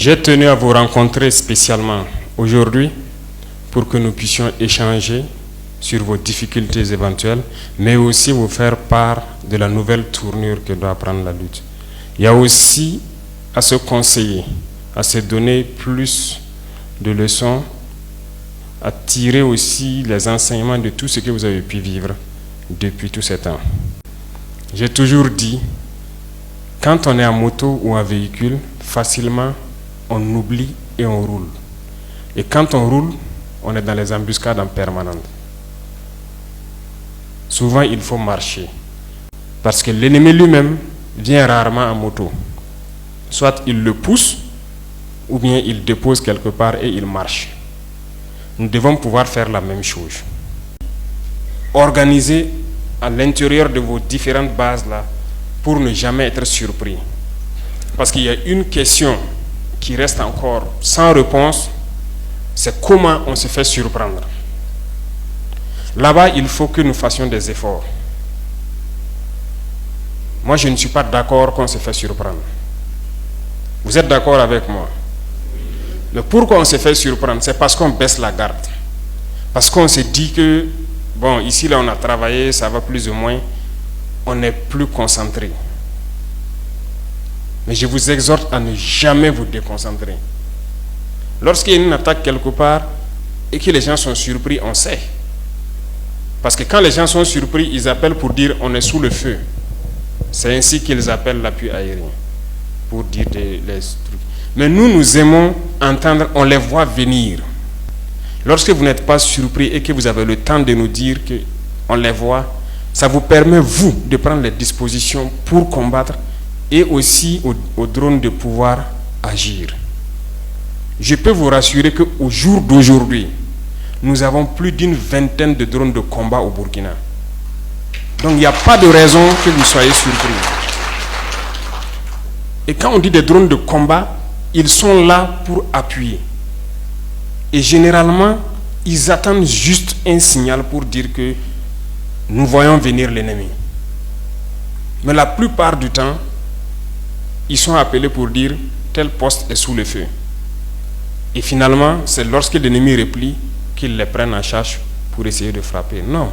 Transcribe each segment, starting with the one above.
J'ai tenu à vous rencontrer spécialement aujourd'hui pour que nous puissions échanger sur vos difficultés éventuelles, mais aussi vous faire part de la nouvelle tournure que doit prendre la lutte. Il y a aussi à se conseiller, à se donner plus de leçons, à tirer aussi les enseignements de tout ce que vous avez pu vivre depuis tous ces temps. J'ai toujours dit, quand on est en moto ou en véhicule, facilement on oublie et on roule. Et quand on roule, on est dans les embuscades en permanence. Souvent, il faut marcher. Parce que l'ennemi lui-même vient rarement en moto. Soit il le pousse, ou bien il dépose quelque part et il marche. Nous devons pouvoir faire la même chose. Organiser à l'intérieur de vos différentes bases là pour ne jamais être surpris. Parce qu'il y a une question qui reste encore sans réponse, c'est comment on se fait surprendre. Là-bas, il faut que nous fassions des efforts. Moi, je ne suis pas d'accord qu'on se fait surprendre. Vous êtes d'accord avec moi? Mais pourquoi on se fait surprendre? C'est parce qu'on baisse la garde. Parce qu'on se dit que, bon, ici, là, on a travaillé, ça va plus ou moins, on n'est plus concentré. Mais je vous exhorte à ne jamais vous déconcentrer. Lorsqu'il y a une attaque quelque part et que les gens sont surpris, on sait. Parce que quand les gens sont surpris, ils appellent pour dire on est sous le feu. C'est ainsi qu'ils appellent l'appui aérien. Pour dire les trucs. Mais nous aimons entendre, on les voit venir. Lorsque vous n'êtes pas surpris et que vous avez le temps de nous dire qu'on les voit, ça vous permet, vous, de prendre les dispositions pour combattre et aussi au drone de pouvoir agir. Je peux vous rassurer qu'au jour d'aujourd'hui, nous avons plus d'une vingtaine de drones de combat au Burkina. Donc il n'y a pas de raison que vous soyez surpris. Et quand on dit des drones de combat, ils sont là pour appuyer. Et généralement, ils attendent juste un signal pour dire que nous voyons venir l'ennemi. Mais la plupart du temps, ils sont appelés pour dire tel poste est sous le feu. Et finalement, c'est lorsque l'ennemi replie qu'ils les prennent en charge pour essayer de frapper. Non.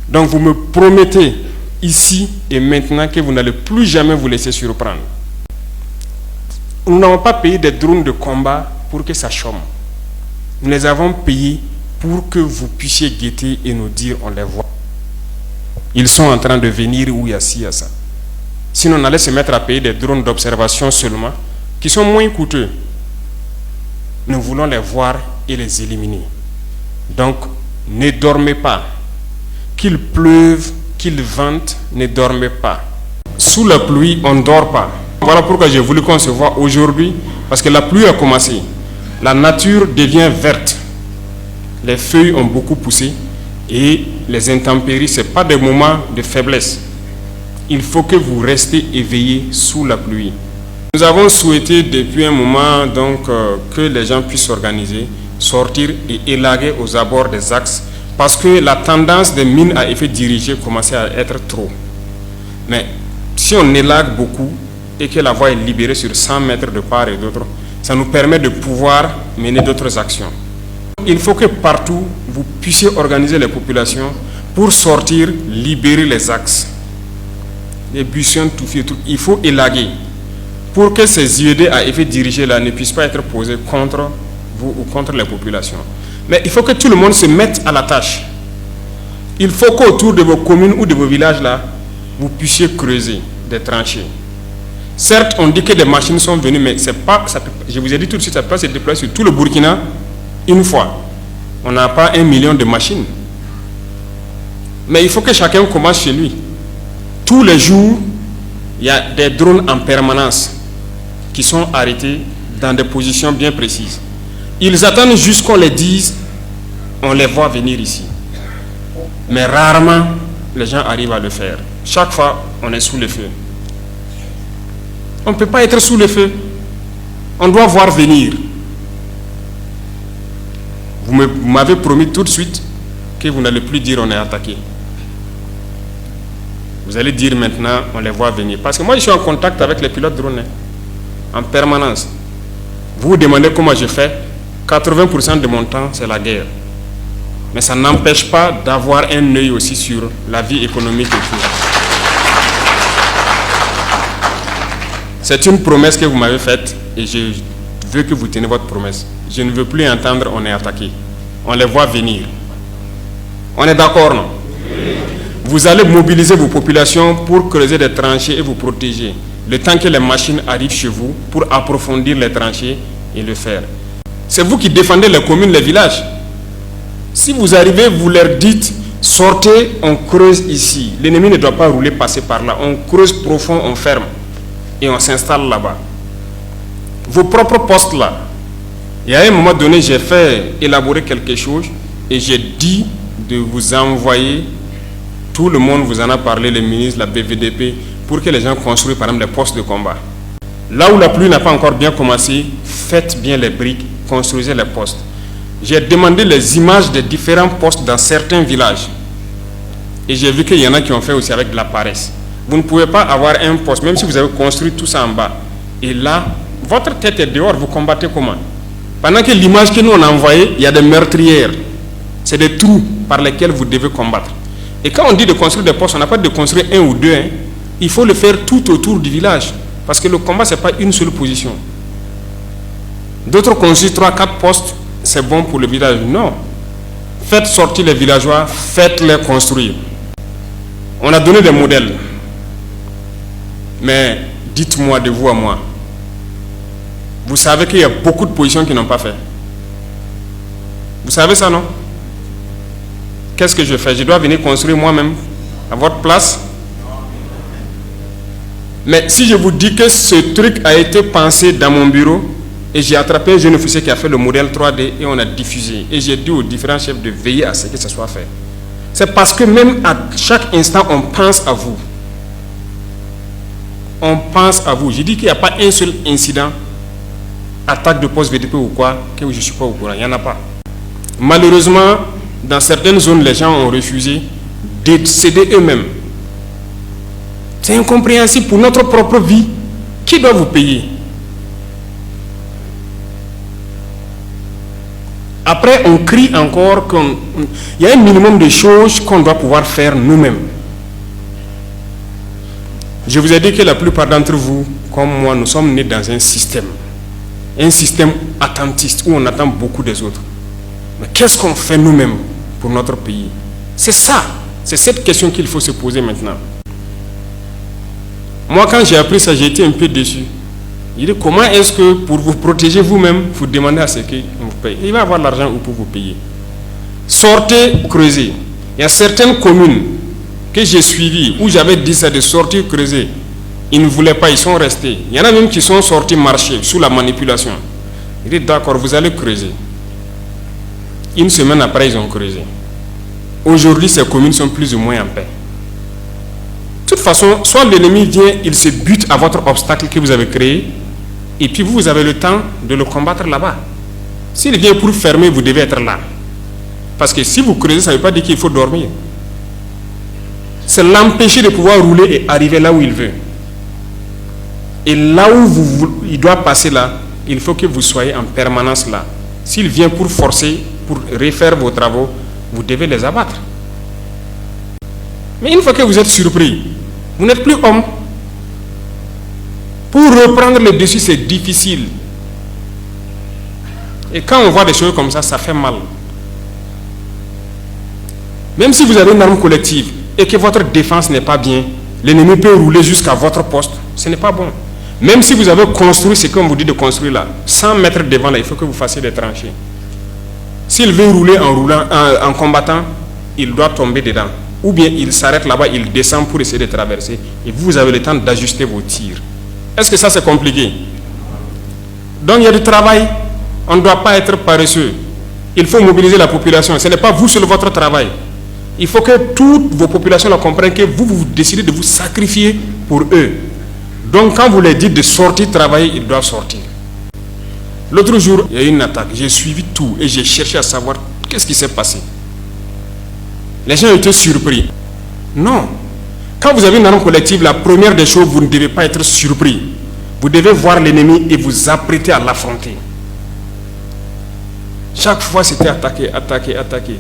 Donc vous me promettez ici et maintenant que vous n'allez plus jamais vous laisser surprendre. Nous n'avons pas payé des drones de combat pour que ça chôme. Nous les avons payés pour que vous puissiez guetter et nous dire on les voit. Ils sont en train de venir où il y a ci, il y a ça. Sinon on allait se mettre à payer des drones d'observation seulement, qui sont moins coûteux. Nous voulons les voir et les éliminer. Donc, ne dormez pas. Qu'il pleuve, qu'il vente, ne dormez pas. Sous la pluie, on ne dort pas. Voilà pourquoi j'ai voulu qu'on se voit aujourd'hui, parce que la pluie a commencé. La nature devient verte. Les feuilles ont beaucoup poussé et les intempéries, ce n'est pas des moments de faiblesse. Il faut que vous restez éveillés sous la pluie. Nous avons souhaité depuis un moment donc, que les gens puissent s'organiser, sortir et élaguer aux abords des axes parce que la tendance des mines à effet dirigé commençait à être trop. Mais si on élague beaucoup et que la voie est libérée sur 100 mètres de part et d'autre, ça nous permet de pouvoir mener d'autres actions. Il faut que partout vous puissiez organiser les populations pour sortir, libérer les axes. Les buissons, tout, il faut élaguer pour que ces IED à effet dirigé là ne puissent pas être posés contre vous ou contre les populations. Mais il faut que tout le monde se mette à la tâche. Il faut qu'autour de vos communes ou de vos villages là, vous puissiez creuser des tranchées. Certes, on dit que des machines sont venues, mais c'est pas, je vous ai dit tout de suite, ça peut pas se déployer sur tout le Burkina une fois. On n'a pas 1 million de machines. Mais il faut que chacun commence chez lui. Tous les jours, il y a des drones en permanence qui sont arrêtés dans des positions bien précises. Ils attendent juste qu'on les dise, on les voit venir ici. Mais rarement, les gens arrivent à le faire. Chaque fois, on est sous le feu. On ne peut pas être sous le feu. On doit voir venir. Vous m'avez promis tout de suite que vous n'allez plus dire on est attaqué. Vous allez dire maintenant on les voit venir. Parce que moi je suis en contact avec les pilotes drones en permanence. Vous vous demandez comment je fais. 80% de mon temps, c'est la guerre. Mais ça n'empêche pas d'avoir un œil aussi sur la vie économique et tout. C'est une promesse que vous m'avez faite et je veux que vous teniez votre promesse. Je ne veux plus entendre on est attaqué. On les voit venir. On est d'accord, non? Vous allez mobiliser vos populations pour creuser des tranchées et vous protéger. Le temps que les machines arrivent chez vous pour approfondir les tranchées et le faire. C'est vous qui défendez les communes, les villages. Si vous arrivez, vous leur dites, sortez, on creuse ici. L'ennemi ne doit pas rouler, passer par là. On creuse profond, on ferme. Et on s'installe là-bas. Vos propres postes là. Et à un moment donné, j'ai fait élaborer quelque chose et j'ai dit de vous envoyer, tout le monde vous en a parlé, les ministres, la BVDP, pour que les gens construisent par exemple les postes de combat. Là où la pluie n'a pas encore bien commencé, faites bien les briques, construisez les postes. J'ai demandé les images des différents postes dans certains villages. Et j'ai vu qu'il y en a qui ont fait aussi avec de la paresse. Vous ne pouvez pas avoir un poste, même si vous avez construit tout ça en bas. Et là, votre tête est dehors, vous combattez comment? Pendant que l'image que nous on a envoyée, il y a des meurtrières. C'est des trous par lesquels vous devez combattre. Et quand on dit de construire des postes, on n'a pas de construire un ou deux. Il faut le faire tout autour du village. Parce que le combat, ce n'est pas une seule position. D'autres construisent 3-4 postes, c'est bon pour le village. Non. Faites sortir les villageois, faites-les construire. On a donné des modèles. Mais dites-moi de vous à moi. Vous savez qu'il y a beaucoup de positions qui n'ont pas fait. Vous savez ça, non? Qu'est-ce que je fais? Je dois venir construire moi-même à votre place? Mais si je vous dis que ce truc a été pensé dans mon bureau et j'ai attrapé un jeune officier qui a fait le modèle 3D et on a diffusé et j'ai dit aux différents chefs de veiller à ce que ça soit fait. C'est parce que même à chaque instant on pense à vous. On pense à vous. J'ai dit qu'il n'y a pas un seul incident, attaque de poste VDP ou quoi, que je ne suis pas au courant. Il n'y en a pas. Malheureusement, dans certaines zones, les gens ont refusé de céder eux-mêmes. C'est incompréhensible pour notre propre vie. Qui doit vous payer? Après, on crie encore qu'il y a un minimum de choses qu'on doit pouvoir faire nous-mêmes. Je vous ai dit que la plupart d'entre vous, comme moi, nous sommes nés dans un système attentiste où on attend beaucoup des autres. Mais qu'est-ce qu'on fait nous-mêmes pour notre pays? C'est ça, c'est cette question qu'il faut se poser maintenant. Moi, quand j'ai appris ça, j'ai été un peu déçu. Je dis, comment est-ce que pour vous protéger vous-même, vous demandez à ce qu'il vous paye? Il va avoir l'argent pour vous payer. Sortez, creusez. Il y a certaines communes que j'ai suivies où j'avais dit ça de sortir, creuser. Ils ne voulaient pas, ils sont restés. Il y en a même qui sont sortis marcher sous la manipulation. Il dit, d'accord, vous allez creuser. Une semaine après, ils ont creusé. Aujourd'hui, ces communes sont plus ou moins en paix. De toute façon, soit l'ennemi vient, il se bute à votre obstacle que vous avez créé, et puis vous avez le temps de le combattre là-bas. S'il vient pour fermer, vous devez être là. Parce que si vous creusez, ça ne veut pas dire qu'il faut dormir. C'est l'empêcher de pouvoir rouler et arriver là où il veut. Et là où il doit passer là, il faut que vous soyez en permanence là. S'il vient pour forcer, pour refaire vos travaux, vous devez les abattre. Mais une fois que vous êtes surpris, vous n'êtes plus homme. Pour reprendre le dessus, c'est difficile. Et quand on voit des choses comme ça, ça fait mal. Même si vous avez une arme collective et que votre défense n'est pas bien, l'ennemi peut rouler jusqu'à votre poste. Ce n'est pas bon. Même si vous avez construit ce qu'on vous dit de construire là, 100 mètres devant là, il faut que vous fassiez des tranchées. S'il veut rouler en combattant, il doit tomber dedans. Ou bien il s'arrête là-bas, il descend pour essayer de traverser. Et vous avez le temps d'ajuster vos tirs. Est-ce que ça c'est compliqué? Donc il y a du travail. On ne doit pas être paresseux. Il faut mobiliser la population. Ce n'est pas vous seul votre travail. Il faut que toutes vos populations la comprennent que vous décidez de vous sacrifier pour eux. Donc quand vous leur dites de sortir travailler, ils doivent sortir. L'autre jour, il y a eu une attaque. J'ai suivi tout et j'ai cherché à savoir qu'est-ce qui s'est passé. Les gens étaient surpris. Non. Quand vous avez une arme collective, la première des choses, vous ne devez pas être surpris. Vous devez voir l'ennemi et vous apprêter à l'affronter. Chaque fois, c'était attaqué, attaqué, attaqué.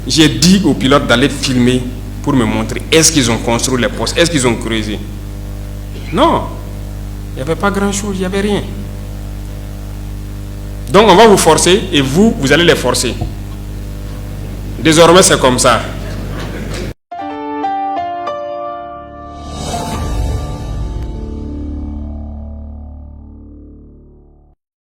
J'ai dit aux pilotes d'aller filmer pour me montrer. Est-ce qu'ils ont construit les postes? Est-ce qu'ils ont creusé? Non. Il n'y avait pas grand-chose, il n'y avait rien. Donc on va vous forcer et vous allez les forcer. Désormais, c'est comme ça.